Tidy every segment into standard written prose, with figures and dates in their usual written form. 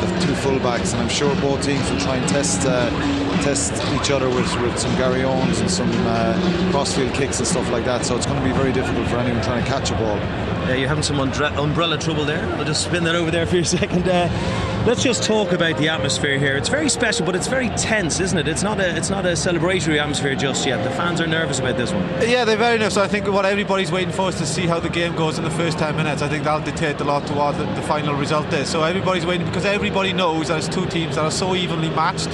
the two full-backs, and I'm sure both teams will try and test each other with some Gary Owens and some crossfield kicks and stuff like that, so it's going to be very difficult for anyone trying to catch a ball. Yeah, you're having some umbrella trouble there. I'll just spin that over there for a second. Let's just talk about the atmosphere here. It's very special, but it's very tense, isn't it? It's not a celebratory atmosphere just yet. The fans are nervous about this one. Yeah, they're very nervous. I think what everybody's waiting for is to see how the game goes in the first 10 minutes. I think that'll dictate a lot to what the final result is. So everybody's waiting, because everybody knows that it's two teams that are so evenly matched.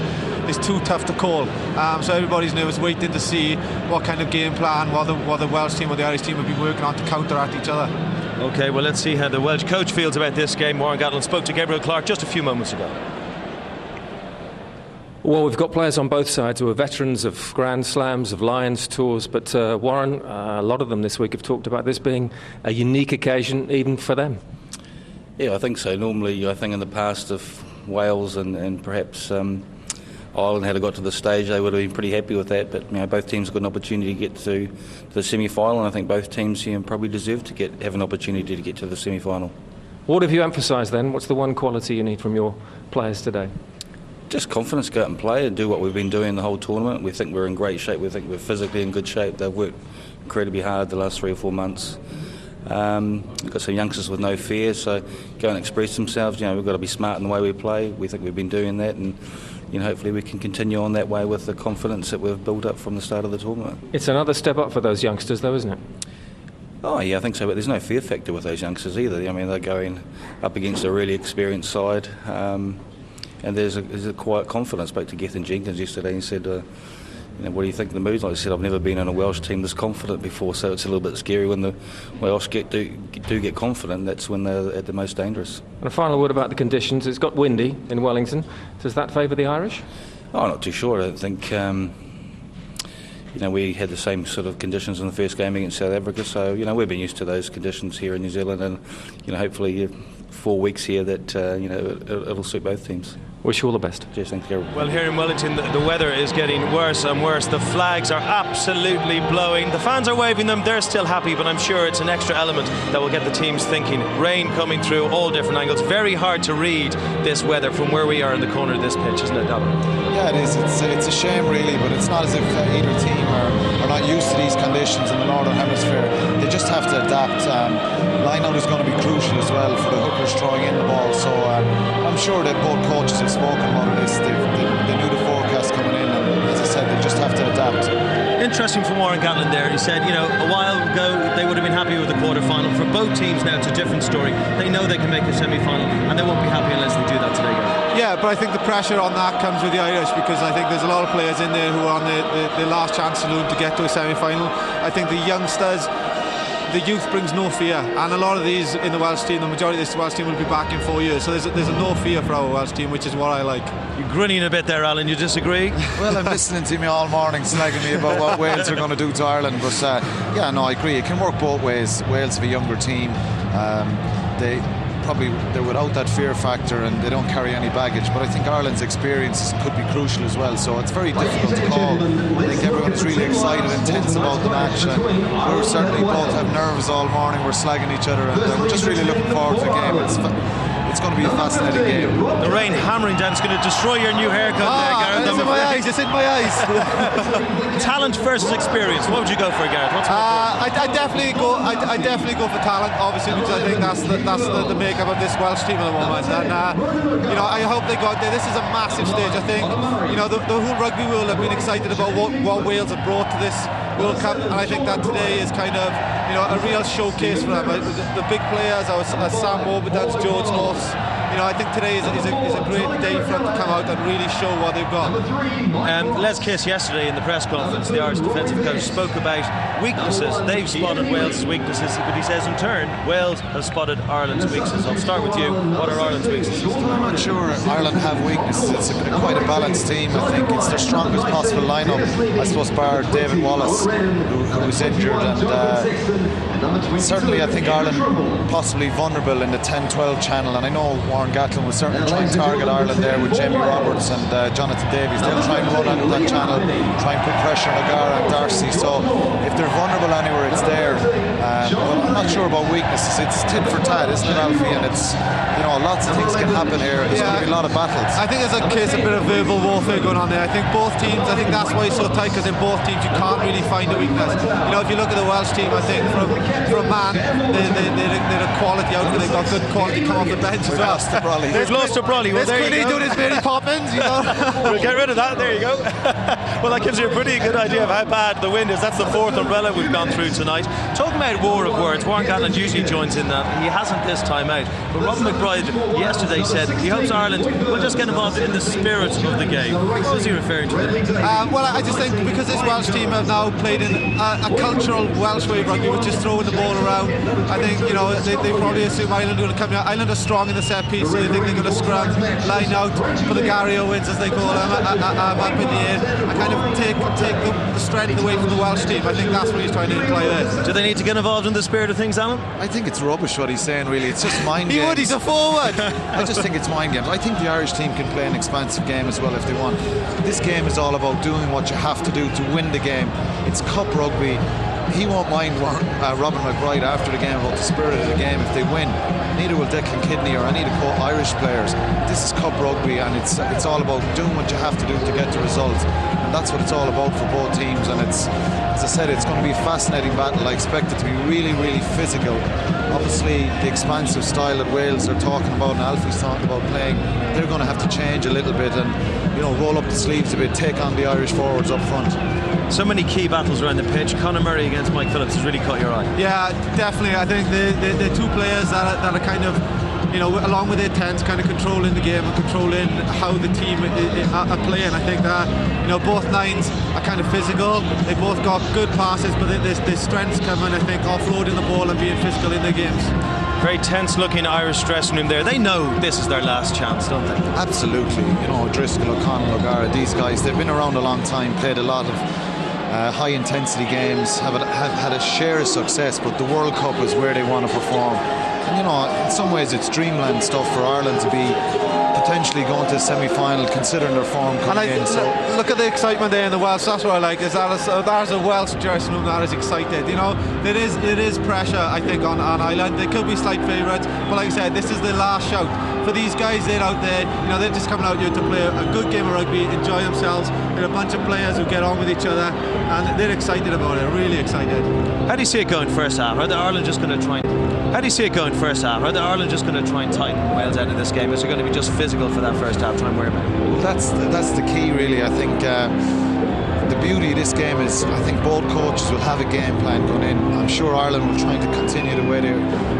It's too tough to call. So everybody's nervous, waiting to see what kind of game plan, what the Welsh team or the Irish team will be working on to counteract each other. OK, well, let's see how the Welsh coach feels about this game. Warren Gatland spoke to Gabriel Clark just a few moments ago. Well, we've got players on both sides who are veterans of Grand Slams, of Lions tours, but Warren, a lot of them this week have talked about this being a unique occasion even for them. Yeah, I think so. Normally, I think in the past, if Wales and perhaps Ireland had got to the stage, they would have been pretty happy with that, but both teams have got an opportunity to get to the semi-final, and I think both teams probably deserve to have an opportunity to get to the semi-final. What have you emphasised then? What's the one quality you need from your players today? Just confidence, go out and play and do what we've been doing the whole tournament. We think we're in great shape, we think we're physically in good shape. They've worked incredibly hard the last 3 or 4 months. We've got some youngsters with no fear, so go and express themselves. We've got to be smart in the way we play. We think we've been doing that, and hopefully we can continue on that way with the confidence that we've built up from the start of the tournament. It's another step up for those youngsters though, isn't it? Oh yeah, I think so, but there's no fear factor with those youngsters either. They're going up against a really experienced side, and there's a quiet confidence. I spoke to Gethin Jenkins yesterday and he said, what do you think of the mood? Like I said, I've never been on a Welsh team this confident before, so it's a little bit scary when the Welsh do get confident. That's when they're at the most dangerous. And a final word about the conditions. It's got windy in Wellington. Does that favour the Irish? Oh, I'm not too sure. I don't think we had the same sort of conditions in the first game against South Africa, so we've been used to those conditions here in New Zealand, and hopefully 4 weeks here that it'll suit both teams. Wish you all the best. Cheers, thanks, Gary. Well, here in Wellington, the weather is getting worse and worse. The flags are absolutely blowing. The fans are waving them. They're still happy, but I'm sure it's an extra element that will get the teams thinking. Rain coming through all different angles. Very hard to read this weather from where we are in the corner of this pitch, isn't it, Davin? Yeah, it is. It's a shame, really, but it's not as if either team are not used to these conditions in the Northern Hemisphere. They just have to adapt. Line-out is going to be crucial as well for the hookers throwing in the ball, so I'm sure that both coaches have spoken about this. They knew the forecast coming in, and as I said, they just have to adapt. Interesting from Warren Gatland there. He said, a while ago they would have been happy with the quarter-final. For both teams now, it's a different story. They know they can make a semi-final, and they won't be happy unless they do that today, Gary. Yeah, but I think the pressure on that comes with the Irish, because I think there's a lot of players in there who are on the last chance saloon to get to a semi-final. I think the youngsters, the youth brings no fear, and a lot of these in the Welsh team, the majority of this Welsh team will be back in 4 years, so there's a no fear for our Welsh team, which is what I like. You're grinning a bit there, Alan. You disagree? Well, I'm listening to me all morning slagging me about what Wales are going to do to Ireland, but I agree, it can work both ways. Wales have a younger team, they're without that fear factor and they don't carry any baggage, but I think Ireland's experience could be crucial as well, so it's very difficult to call. I think everyone's really excited and tense about the match, and we're certainly both have nerves all morning. We're slagging each other, and we're just really looking forward to the game. It's going to be a fascinating game. The rain hammering down is going to destroy your new haircut there, Gareth. It's in my eyes, it's in my eyes. Talent versus experience. What would you go for, Gareth? I definitely go for talent, obviously, because I think that's the makeup of this Welsh team at the moment. And I hope they got there. This is a massive stage. I think the whole rugby world have been excited about what Wales have brought to this World Cup, and I think that today is kind of a real showcase for them. The big players, as Sam Warburton's, George North. I think today is a great day for them to come out and really show what they've got. Les Kiss yesterday in the press conference, the Irish defensive coach, spoke about weaknesses. They've spotted Wales' weaknesses, but he says in turn Wales has spotted Ireland's weaknesses. I'll start with you. What are Ireland's weaknesses? I'm not sure Ireland have weaknesses. It's quite a balanced team. I think it's their strongest possible lineup, I suppose, bar David Wallace, who was injured, and certainly I think Ireland possibly vulnerable in the 10-12 channel, and I know Warren Gatland will certainly try and target Ireland there with Jamie Roberts and Jonathan Davies. They'll try and run out of that channel, try and put pressure on O'Gara and Darcy, so if they're vulnerable anywhere, it's there. But I'm not sure about weaknesses. It's tit for tat, isn't it, Alfie? And it's lots of things can happen here. There's going to be a lot of battles. I think there's a case, a bit of verbal warfare going on there. I think both teams, I think that's why it's so tight, because in both teams you can't really find a weakness. If you look at the Welsh team, I think from man, they're a quality outfit. They've got good quality come off the bench as well. They've lost to Brolly. Well, there you go. doing his Mary Poppins, We'll get rid of that. There you go. Well, that gives you a pretty good idea of how bad the wind is. That's the fourth umbrella we've gone through tonight. Talking about war of words, Warren Gatland usually joins in that, and he hasn't this time out. But Robin McBride yesterday said he hopes Ireland will just get involved in the spirit of the game. What was he referring to there? Well, I just think because this Welsh team have now played in a cultural Welsh way of rugby, which is throwing the ball around, I think they probably assume Ireland are going to come here. Ireland are strong in the set piece, so they think they're going to scrum, line out for the Gary Owens, as they call them, up in the air, and kind of take the strength away from the Welsh team. I think that's what he's trying to imply there. Do they need to get involved in the spirit of things, Alan? I think it's rubbish what he's saying, really. It's just mind games. He's a forward. I just think it's mind games. I think the Irish team can play an expansive game as well if they want. This game is all about doing what you have to do to win the game. It's cup rugby. He won't mind Robin McBride after the game about the spirit of the game if they win. Neither will Declan Kidney or any of the Irish players. This is cup rugby, and it's all about doing what you have to do to get the result. And that's what it's all about for both teams. And it's, as I said, it's going to be a fascinating battle. I expect it to be really, really physical. Obviously, the expansive style that Wales are talking about and Alfie's talking about playing, they're going to have to change a little bit and roll up the sleeves a bit, take on the Irish forwards up front. So many key battles around the pitch. Conor Murray against Mike Phillips has really caught your eye. Yeah, definitely. I think the two players that are kind of, along with their tents, kind of controlling the game and controlling how the team are playing. I think that both nines are kind of physical. They both got good passes, but there's strengths coming. I think offloading the ball and being physical in their games. Very tense looking Irish dressing room there. They know this is their last chance, don't they? Absolutely. Driscoll, O'Connell, O'Gara, these guys, they've been around a long time, played a lot of high intensity games, have had a share of success, but the World Cup is where they want to perform. And in some ways it's dreamland stuff for Ireland to be potentially going to a semi-final, considering their form coming in. So look at the excitement there in the Welsh. That's what I like. There's a Welsh dressing room that is excited. There is pressure, I think, on Ireland. They could be slight favourites, but like I said, this is the last shout for these guys. They're out there. They're just coming out here to play a good game of rugby, enjoy themselves. They're a bunch of players who get on with each other, and they're excited about it. Really excited. How do you see it going first half? Are Ireland just going to try? How do you see it going first half? Are Ireland just going to try and tighten Wales out of this game? Is it going to be just physical for that first half? Try and worry about it. Well, that's the key, really. I think the beauty of this game is I think both coaches will have a game plan going in. I'm sure Ireland will try to continue the way they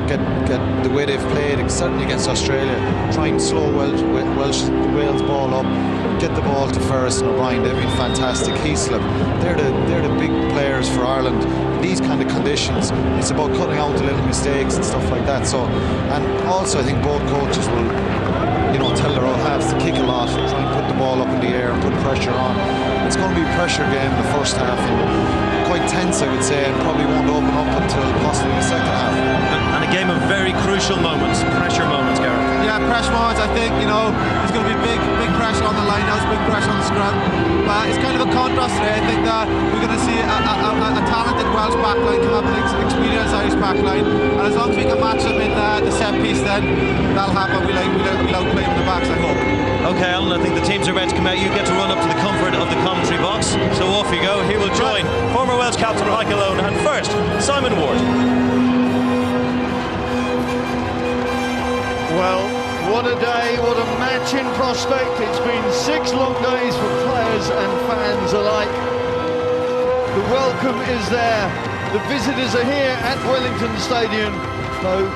get the way they've played, certainly against Australia. Try and slow Wales ball up, get the ball to Ferris and O'Brien. They've been fantastic. Heaslip, they're the big players for Ireland. These kind of conditions, it's about cutting out the little mistakes and stuff like that. So, and also I think both coaches will, tell their own halves to kick a lot, try and put the ball up in the air and put pressure on. It's going to be a pressure game in the first half, and quite tense, I would say, and probably won't open up until possibly the second half. And a game of very crucial moments, pressure moments, Gareth. Yeah, pressure moments. I think there's going to be big pressure on the lineouts, big pressure on the scrum. But it's kind of a contrast today. I think that we're going to see a talented Welsh backline come up, an experienced Irish backline, and as long as we can match them in the set piece, then that'll happen. We'll outplay them in the backs, I hope. Okay, Alan, I think the teams are about to come out. You get to run up to the comfort of the commentary box. So off you go. He will join former Welsh captain Michael Owen, and first, Simon Ward. Well, what a day, what a match in prospect. It's been 6 long days for players and fans alike. The welcome is there. The visitors are here at Wellington Stadium. Though,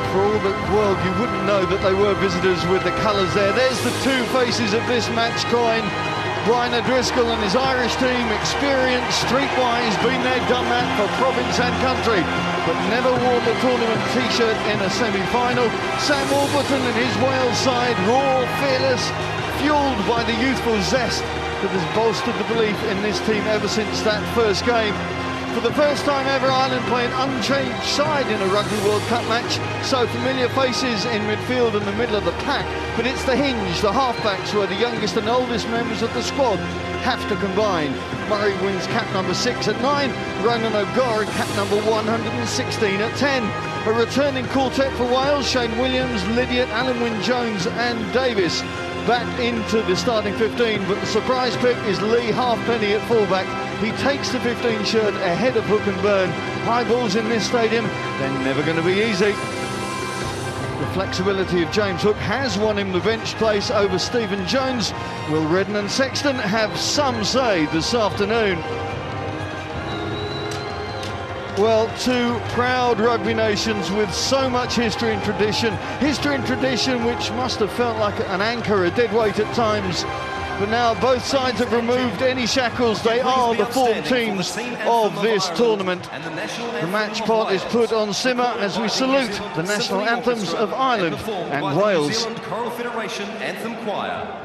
for all the world, you wouldn't know that they were visitors with the colours there. There's the two faces of this match coin. Brian O'Driscoll and his Irish team, experienced, streetwise, been there, done that for province and country, but never wore the tournament t-shirt in a semi-final. Sam Warburton and his Wales side, raw, fearless, fuelled by the youthful zest that has bolstered the belief in this team ever since that first game. For the first time ever, Ireland play an unchanged side in a Rugby World Cup match. So familiar faces in midfield and the middle of the pack, but it's the hinge, the halfbacks, who are the youngest and oldest members of the squad, have to combine. Murray wins cap number 6 at 9, Ronan O'Gara cap number 116 at 10. A returning quartet for Wales: Shane Williams, Lydiate, Alan Wynne-Jones and Davis back into the starting 15, but the surprise pick is Lee Halfpenny at fullback. He takes the 15 shirt ahead of Hook and Byrne. High balls in this stadium, they're never going to be easy. The flexibility of James Hook has won him the bench place over Stephen Jones. Will Redden and Sexton have some say this afternoon? Well, two proud rugby nations with so much history and tradition which must have felt like an anchor, a dead weight at times. But now both sides have removed any shackles. They are the form teams of this tournament. The match pot is put on simmer as we salute the national anthems of Ireland and Wales. New Zealand Choral Federation Anthem Choir.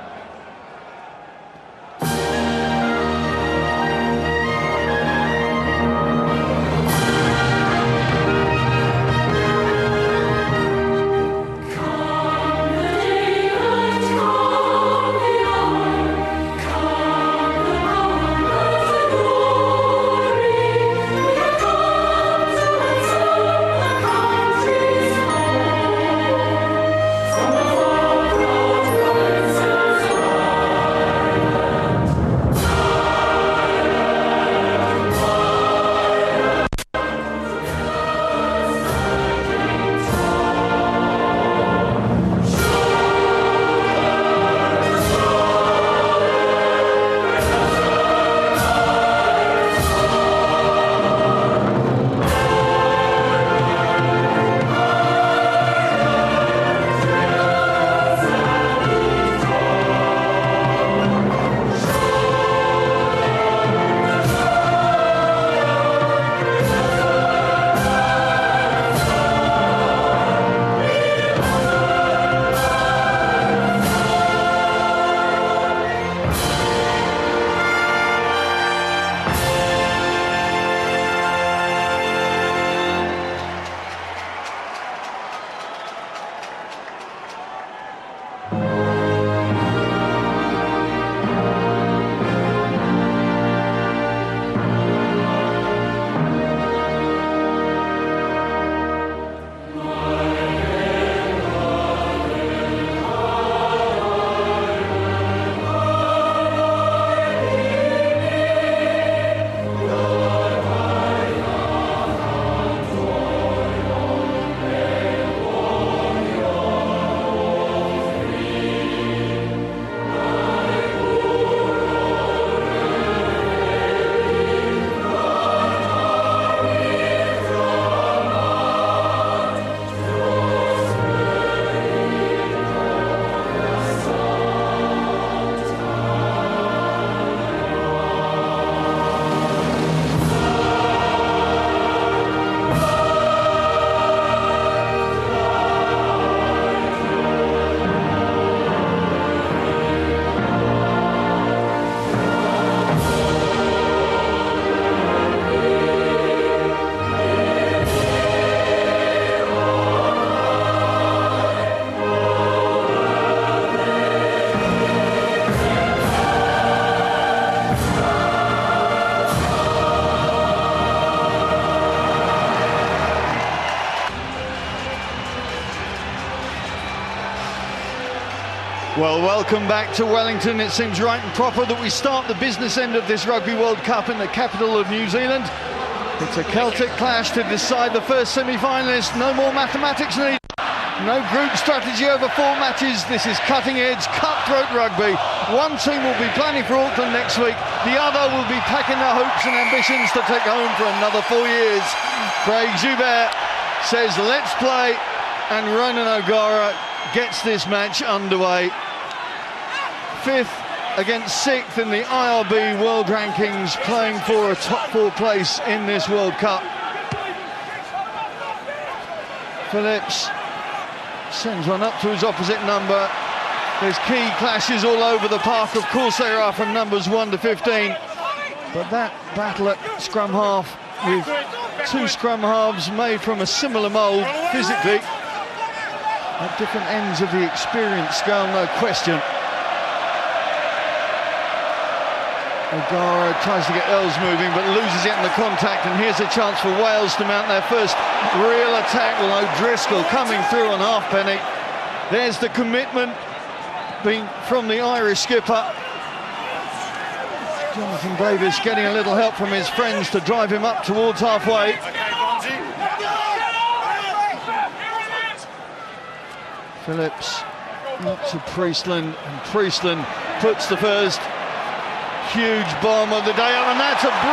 Well, welcome back to Wellington. It seems right and proper that we start the business end of this Rugby World Cup in the capital of New Zealand. It's a Celtic clash to decide the first semi-finalist. No more mathematics needed. No group strategy over 4 matches. This is cutting-edge, cutthroat rugby. One team will be planning for Auckland next week. The other will be packing their hopes and ambitions to take home for another 4 years. Craig Joubert says, let's play, and Ronan O'Gara gets this match underway. 5th against 6th in the IRB World Rankings, playing for a top 4 place in this World Cup. Phillips sends one up to his opposite number. There's key clashes all over the park. Of course there are, from numbers 1 to 15. But that battle at scrum half, with 2 scrum halves made from a similar mould physically, at different ends of the experience scale, no question. O'Gara tries to get Earls moving but loses it in the contact, and here's a chance for Wales to mount their first real attack, with O'Driscoll coming through on halfpenny. There's the commitment being from the Irish skipper. Jonathan Davis getting a little help from his friends to drive him up towards halfway. Phillips to Priestland, and Priestland puts the first huge bomb of the day up, and that's a brilliant